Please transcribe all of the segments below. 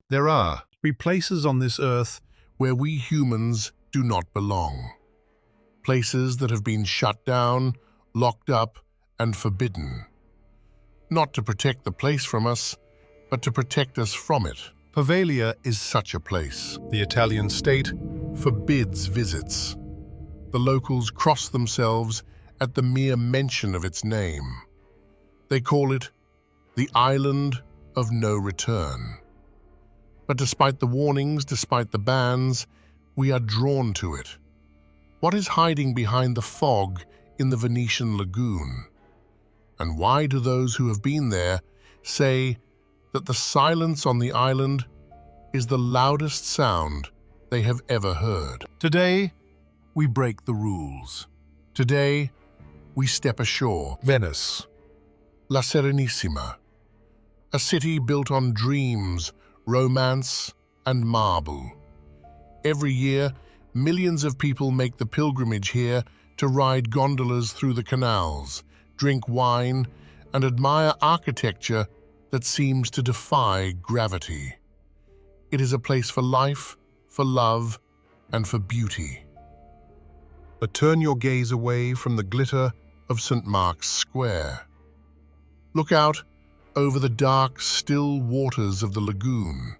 There are places on this earth where we humans do not belong. Places that have been shut down, locked up, and forbidden. Not to protect the place from us, but to protect us from it. Poveglia is such a place. The Italian state forbids visits. The locals cross themselves at the mere mention of its name. They call it the island of no return. But despite the warnings, despite the bans, we are drawn to it. What is hiding behind the fog in the Venetian lagoon? And why do those who have been there say that the silence on the island is the loudest sound they have ever heard? Today, we break the rules. Today, we step ashore. Venice, La Serenissima, a city built on dreams, romance, and marble. Every year, millions of people make the pilgrimage here to ride gondolas through the canals, drink wine, and admire architecture that seems to defy gravity. It is a place for life, for love, and for beauty. But turn your gaze away from the glitter of St. Mark's Square. Look out over the dark, still waters of the lagoon.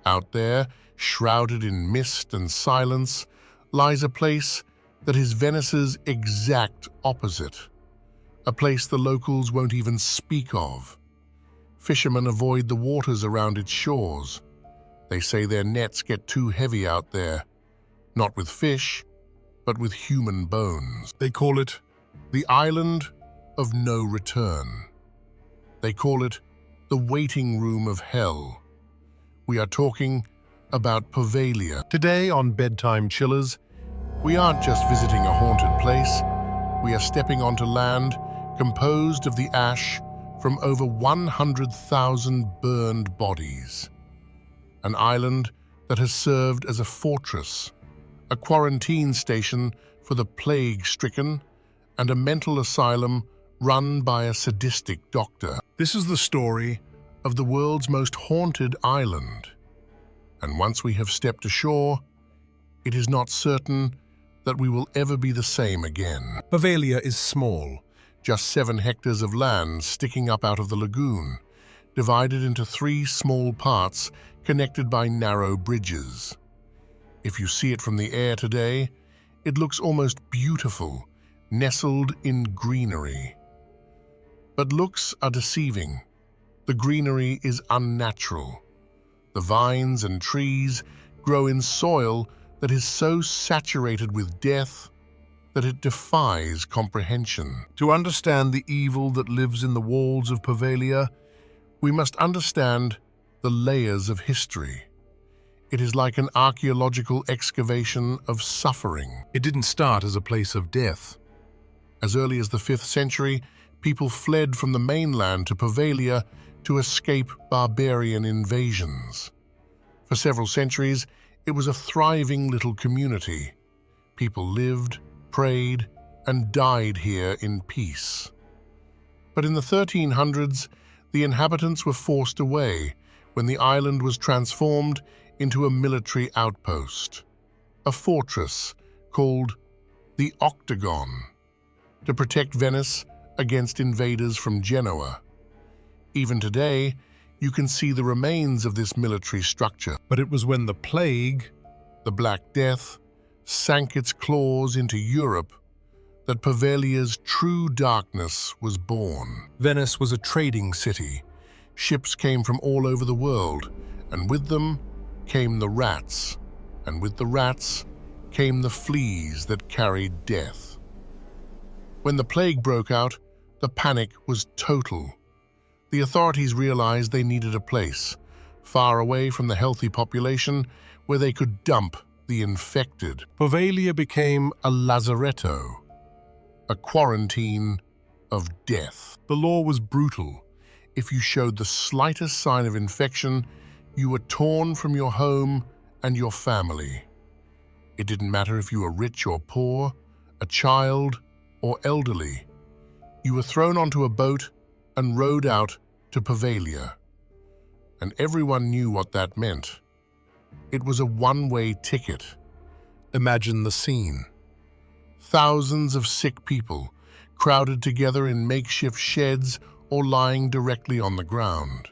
Out there, shrouded in mist and silence, lies a place that is Venice's exact opposite. A place the locals won't even speak of. Fishermen avoid the waters around its shores. They say their nets get too heavy out there, not with fish, but with human bones. They call it the island of no return. They call it the waiting room of hell. We are talking about Poveglia. Today on Bedtime Chillers, we aren't just visiting a haunted place. We are stepping onto land composed of the ash from over 100,000 burned bodies. An island that has served as a fortress, a quarantine station for the plague-stricken, and a mental asylum run by a sadistic doctor. This is the story of the world's most haunted island. And once we have stepped ashore, it is not certain that we will ever be the same again. Poveglia is small, just 7 hectares of land sticking up out of the lagoon, divided into 3 small parts connected by narrow bridges. If you see it from the air today, it looks almost beautiful, nestled in greenery. But looks are deceiving. The greenery is unnatural. The vines and trees grow in soil that is so saturated with death that it defies comprehension. To understand the evil that lives in the walls of Poveglia, we must understand the layers of history. It is like an archaeological excavation of suffering. It didn't start as a place of death. As early as the 5th century, people fled from the mainland to Poveglia to escape barbarian invasions. For several centuries, it was a thriving little community. People lived, prayed, and died here in peace. But in the 1300s, the inhabitants were forced away when the island was transformed into a military outpost, a fortress called the Octagon, to protect Venice against invaders from Genoa. Even today, you can see the remains of this military structure. But it was when the plague, the Black Death, sank its claws into Europe that Poveglia's true darkness was born. Venice was a trading city. Ships came from all over the world, and with them came the rats, and with the rats came the fleas that carried death. When the plague broke out, the panic was total. The authorities realized they needed a place, far away from the healthy population, where they could dump the infected. Poveglia became a lazaretto, a quarantine of death. The law was brutal. If you showed the slightest sign of infection, you were torn from your home and your family. It didn't matter if you were rich or poor, a child or elderly. You were thrown onto a boat and rowed out to Poveglia. and everyone knew what that meant. It was a one-way ticket. Imagine the scene. Thousands of sick people crowded together in makeshift sheds or lying directly on the ground.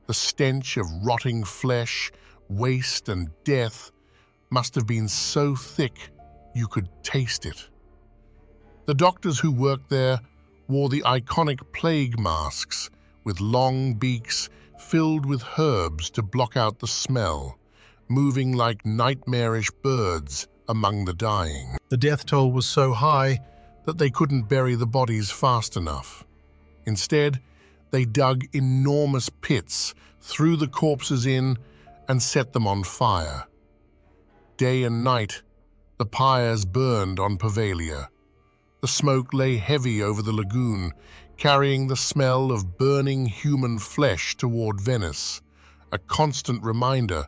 The stench of rotting flesh, waste, and death must have been so thick you could taste it. The doctors who worked there wore the iconic plague masks with long beaks filled with herbs to block out the smell, moving like nightmarish birds among the dying. The death toll was so high that they couldn't bury the bodies fast enough. Instead, they dug enormous pits, threw the corpses in, and set them on fire. Day and night, the pyres burned on Poveglia. The smoke lay heavy over the lagoon, carrying the smell of burning human flesh toward Venice, a constant reminder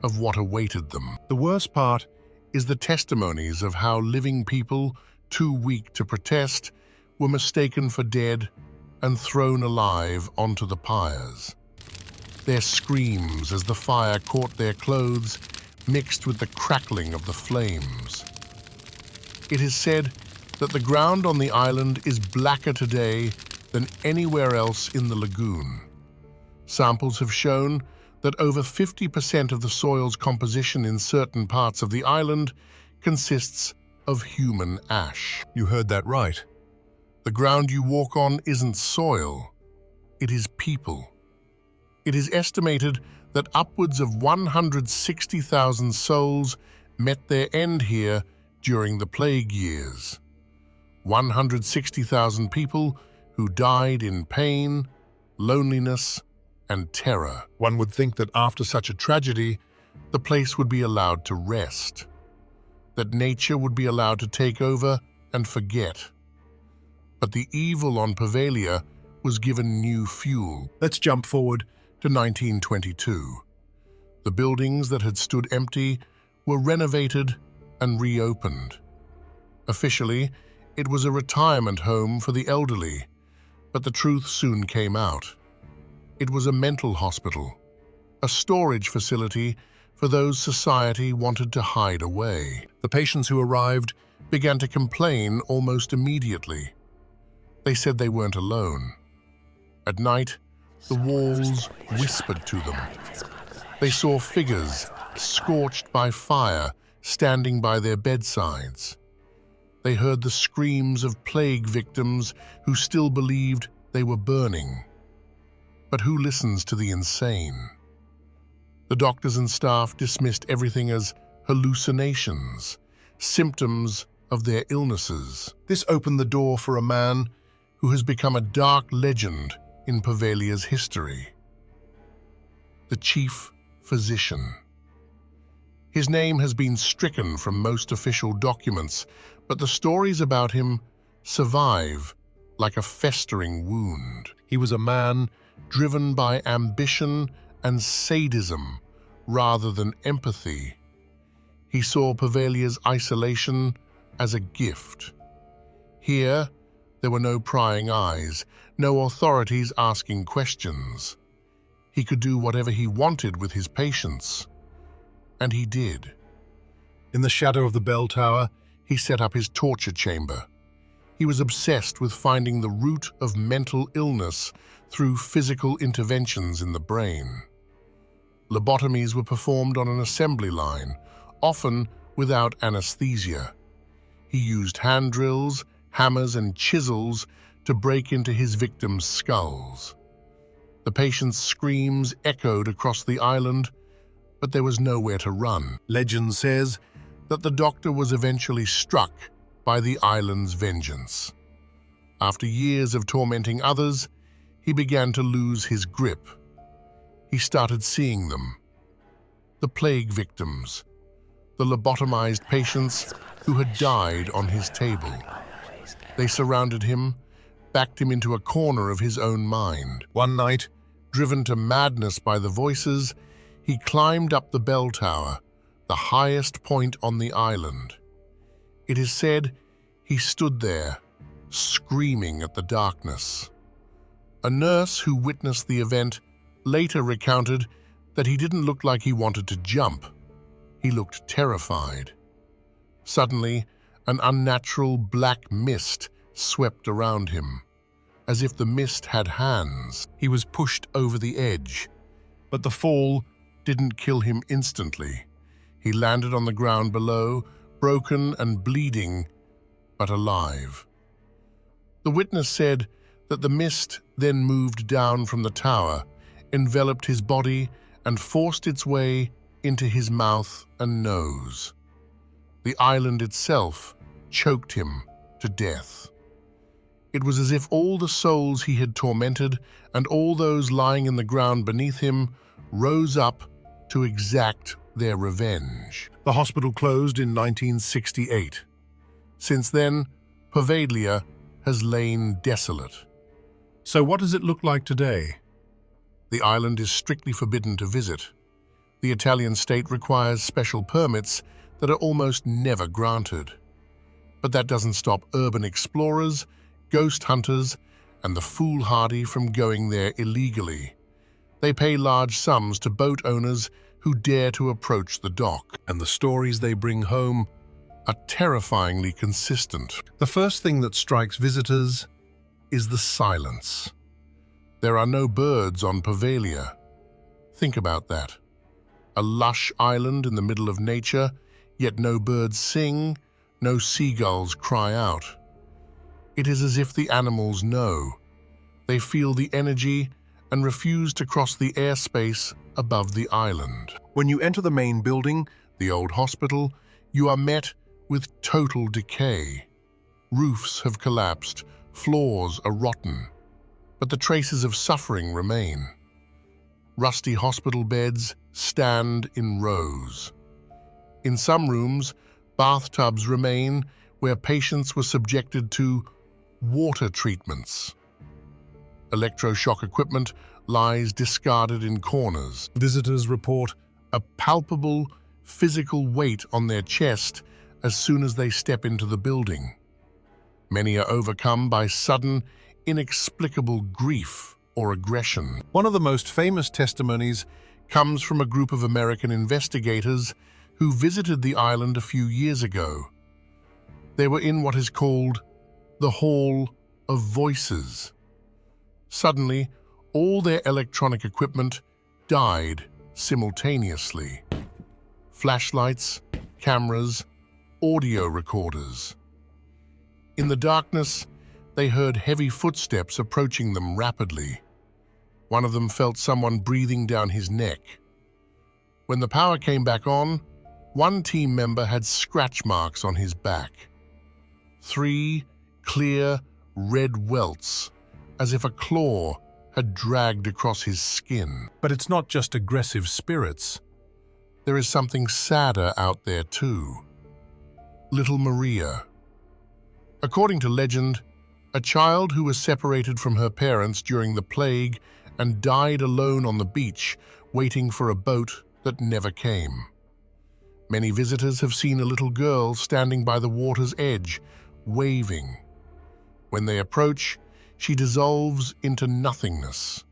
of what awaited them. The worst part is the testimonies of how living people, too weak to protest, were mistaken for dead and thrown alive onto the pyres. Their screams as the fire caught their clothes mixed with the crackling of the flames. It is said that the ground on the island is blacker today than anywhere else in the lagoon. Samples have shown that over 50% of the soil's composition in certain parts of the island consists of human ash. You heard that right. The ground you walk on isn't soil, it is people. It is estimated that upwards of 160,000 souls met their end here during the plague years. 160,000 people who died in pain, loneliness, and terror. One would think that after such a tragedy, the place would be allowed to rest, that nature would be allowed to take over and forget. But the evil on Poveglia was given new fuel. Let's jump forward to 1922. The buildings that had stood empty were renovated and reopened. Officially, it was a retirement home for the elderly, but the truth soon came out. It was a mental hospital, a storage facility for those society wanted to hide away. The patients who arrived began to complain almost immediately. They said they weren't alone. At night, the walls whispered to them. They saw figures scorched by fire standing by their bedsides. They heard the screams of plague victims who still believed they were burning. But who listens to the insane? The doctors and staff dismissed everything as hallucinations, symptoms of their illnesses. This opened the door for a man who has become a dark legend in Poveglia's history. The chief physician. His name has been stricken from most official documents, but the stories about him survive like a festering wound. He was a man driven by ambition and sadism rather than empathy. He saw Poveglia's isolation as a gift. Here, there were no prying eyes, no authorities asking questions. He could do whatever he wanted with his patients. And he did. In the shadow of the bell tower, he set up his torture chamber. He was obsessed with finding the root of mental illness through physical interventions in the brain. Lobotomies were performed on an assembly line, often without anesthesia. He used hand drills, hammers, and chisels to break into his victims' skulls. The patients' screams echoed across the island, but there was nowhere to run. Legend says that the doctor was eventually struck by the island's vengeance. After years of tormenting others, he began to lose his grip. He started seeing them. The plague victims, the lobotomized patients who had died on his table. They surrounded him, backed him into a corner of his own mind. One night, driven to madness by the voices, he climbed up the bell tower, the highest point on the island. It is said he stood there, screaming at the darkness. A nurse who witnessed the event later recounted that he didn't look like he wanted to jump. He looked terrified. Suddenly, an unnatural black mist swept around him, as if the mist had hands. He was pushed over the edge, but the fall didn't kill him instantly. He landed on the ground below, broken and bleeding, but alive. The witness said that the mist then moved down from the tower, enveloped his body, and forced its way into his mouth and nose. The island itself choked him to death. It was as if all the souls he had tormented and all those lying in the ground beneath him rose up to exact their revenge. The hospital closed in 1968. Since then, Poveglia has lain desolate. So what does it look like today? The island is strictly forbidden to visit. The Italian state requires special permits that are almost never granted. But that doesn't stop urban explorers, ghost hunters, and the foolhardy from going there illegally. They pay large sums to boat owners who dare to approach the dock, and the stories they bring home are terrifyingly consistent. The first thing that strikes visitors is the silence. There are no birds on Poveglia. Think about that. A lush island in the middle of nature, yet no birds sing, no seagulls cry out. It is as if the animals know. They feel the energy and refuse to cross the airspace above the island. When you enter the main building, the old hospital, you are met with total decay. Roofs have collapsed, floors are rotten, but the traces of suffering remain. Rusty hospital beds stand in rows. In some rooms, bathtubs remain where patients were subjected to water treatments. Electroshock equipment lies discarded in corners. Visitors report a palpable physical weight on their chest as soon as they step into the building. Many are overcome by sudden, inexplicable grief or aggression. One of the most famous testimonies comes from a group of American investigators who visited the island a few years ago. They were in what is called the Hall of Voices. Suddenly, all their electronic equipment died simultaneously. Flashlights, cameras, audio recorders. In the darkness, they heard heavy footsteps approaching them rapidly. One of them felt someone breathing down his neck. When the power came back on, one team member had scratch marks on his back. 3 clear, red welts, as if a claw had dragged across his skin. But it's not just aggressive spirits. There is something sadder out there too. Little Maria. According to legend, a child who was separated from her parents during the plague and died alone on the beach, waiting for a boat that never came. Many visitors have seen a little girl standing by the water's edge, waving. When they approach, she dissolves into nothingness.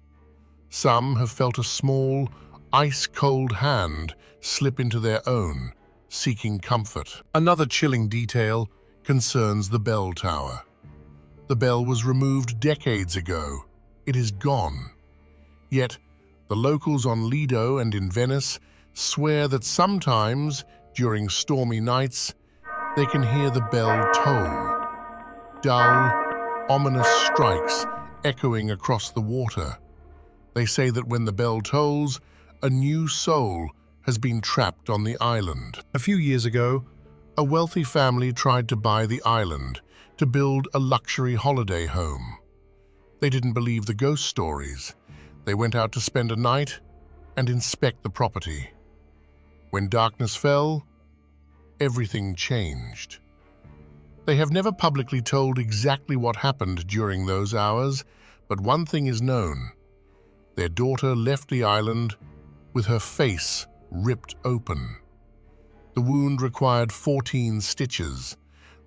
Some have felt a small, ice-cold hand slip into their own, seeking comfort. Another chilling detail concerns the bell tower. The bell was removed decades ago. It is gone. Yet, the locals on Lido and in Venice swear that sometimes, during stormy nights, they can hear the bell toll. Dull, ominous strikes echoing across the water. They say that when the bell tolls, a new soul has been trapped on the island. A few years ago, a wealthy family tried to buy the island to build a luxury holiday home. They didn't believe the ghost stories. They went out to spend a night and inspect the property. When darkness fell, everything changed. They have never publicly told exactly what happened during those hours, but one thing is known. Their daughter left the island with her face ripped open. The wound required 14 stitches.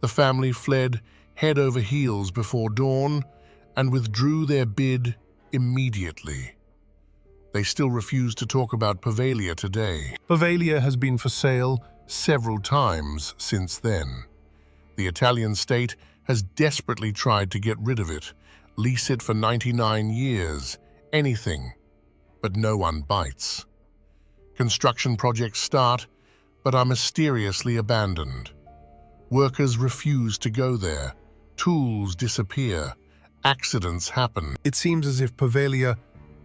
The family fled head over heels before dawn and withdrew their bid immediately. They still refuse to talk about Poveglia today. Poveglia has been for sale several times since then. The Italian state has desperately tried to get rid of it, lease it for 99 years, anything, but no one bites. Construction projects start, but are mysteriously abandoned. Workers refuse to go there, tools disappear, accidents happen. It seems as if Poveglia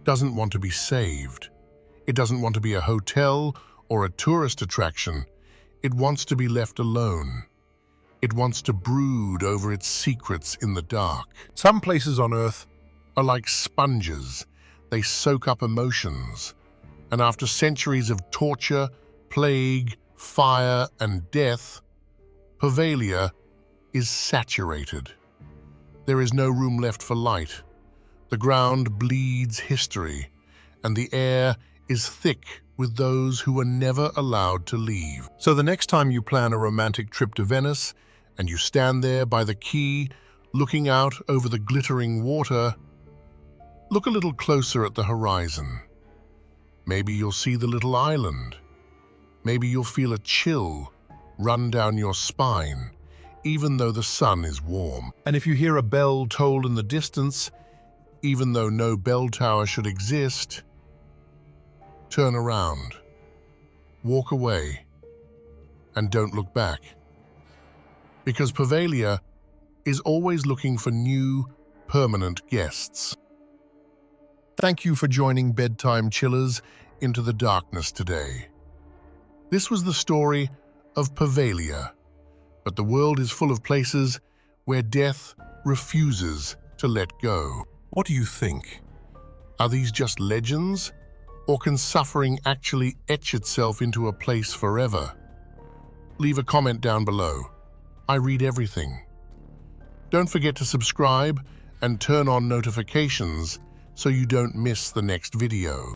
doesn't want to be saved. It doesn't want to be a hotel or a tourist attraction. It wants to be left alone. It wants to brood over its secrets in the dark. Some places on Earth are like sponges. They soak up emotions. And after centuries of torture, plague, fire, and death, Poveglia is saturated. There is no room left for light. The ground bleeds history, and the air is thick with those who were never allowed to leave. So the next time you plan a romantic trip to Venice, and you stand there by the quay, looking out over the glittering water, look a little closer at the horizon. Maybe you'll see the little island. Maybe you'll feel a chill run down your spine, even though the sun is warm. And if you hear a bell toll in the distance, even though no bell tower should exist, turn around, walk away, and don't look back. Because Poveglia is always looking for new, permanent guests. Thank you for joining Bedtime Chillers into the darkness today. This was the story of Poveglia, but the world is full of places where death refuses to let go. What do you think? Are these just legends, or can suffering actually etch itself into a place forever? Leave a comment down below. I read everything. Don't forget to subscribe and turn on notifications so you don't miss the next video.